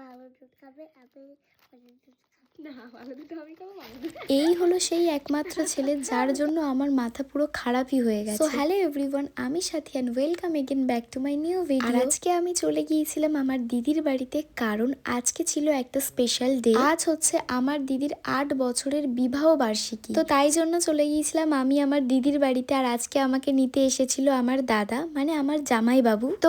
ভালো দুধ খাবে, আমি ভালো দুধ খাবো না। ভালো দুধ আমি খাবো, ভালো দুধ। এই হলো সেই একমাত্র ছেলে যার জন্য আমার মাথা পুরো খারাপই হয়ে গেছে। সো হ্যালো এভরিওয়ান, আমি Sathi and welcome again back to my new video. আর আজকে আমি চলে গিয়েছিলাম আমার দিদির বাড়িতে, কারণ আজকে ছিল একটা স্পেশাল ডে। আজ হচ্ছে আমার দিদির 8 বছরের বিবাহ বার্ষিকী। তো তাই জন্য চলে গিয়েছিলাম আমি আমার দিদির বাড়িতে। আর আজকে আমাকে নিতে এসেছিল আমার দাদা, মানে আমার জামাই বাবু। তো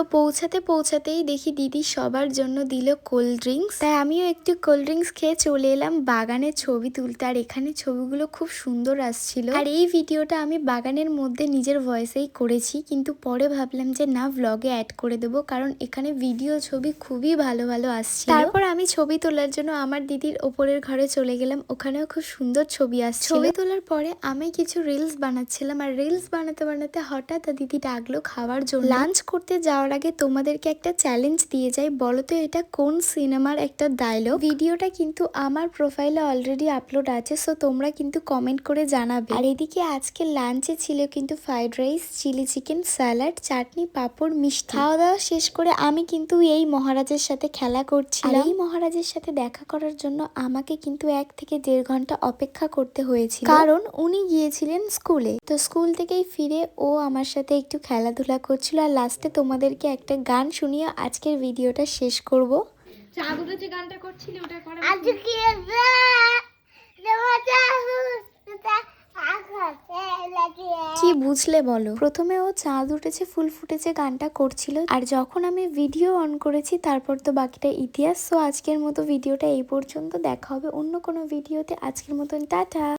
পৌঁছাতেই দেখি দিদি সবার জন্য দিল কোল্ড ড্রিঙ্কস। তাই আমিও একটু কোল্ড ড্রিঙ্কস খেয়ে চলে এলাম বাগানের ছবি তুলতে। আর এখানে ছবিগুলো খুব সুন্দর আসছিল। আর এই ভিডিওটা আমি বাগানের মধ্যে নিজের ভয়েসেই করেছি, কিন্তু পরে ভাবলাম যে না, ভ্লগে অ্যাড করে দেবো, কারণ এখানে ভিডিও ছবি খুবই ভালো ভালো আসছিল। তারপর আমি ছবি তোলার জন্য আমার দিদির ওপরের ঘরে চলে গেলাম, ওখানেও খুব সুন্দর ছবি আসছিল। ছবি তোলার পরে আমি কিছু রিলস বানাচ্ছিলাম, আর রিলস বানাতে বানাতে হঠাৎ দিদি ডাকলো খাওয়ার জন্য। লাঞ্চ করতে যাওয়ার আগে তোমাদেরকে একটা চ্যালেঞ্জ দিয়ে যাই, বলো তো এটা কোন সিনেমার একটা ডায়লগ। ভিডিওটা কিন্তু আমার প্রোফাইলে অলরেডি আপলোড আছে, সো তোমরা কিন্তু কমেন্ট করে জানাবে। আর এদিকে আজকে লাঞ্চে ছিল কিন্তু fried rice, chilli chicken, salad, chutney, papad, মিষ্টি। খাওয়া দাওয়া শেষ করে আমি কিন্তু এই মহারাজের সাথে খেলা করছিলাম। এই মহারাজের সাথে দেখা করার জন্য আমাকে কিন্তু 1 থেকে 1.5 ঘন্টা অপেক্ষা করতে হয়েছিল, কারণ উনি গিয়েছিলেন স্কুলে। তো স্কুল থেকেই ফিরে ও আমার সাথে একটু খেলাধুলা করছিল। আর লাস্টে তোমাদেরকে একটা গান শুনিয়ে আজকের ভিডিওটা শেষ করব। চাঁদ উঠেছে গানটা করছিলি, ওটা করে কি বুঝলে বলো? প্রথমে ও চাঁদ উঠেছে ফুল ফুটেছে গানটা করছিল, আর যখন আমি ভিডিও অন করেছি তারপর তো বাকিটা ইতিহাস। সো আজকের মতো ভিডিওটা এই পর্যন্ত, দেখা হবে অন্য কোনো ভিডিওতে। আজকের মতন টাটা।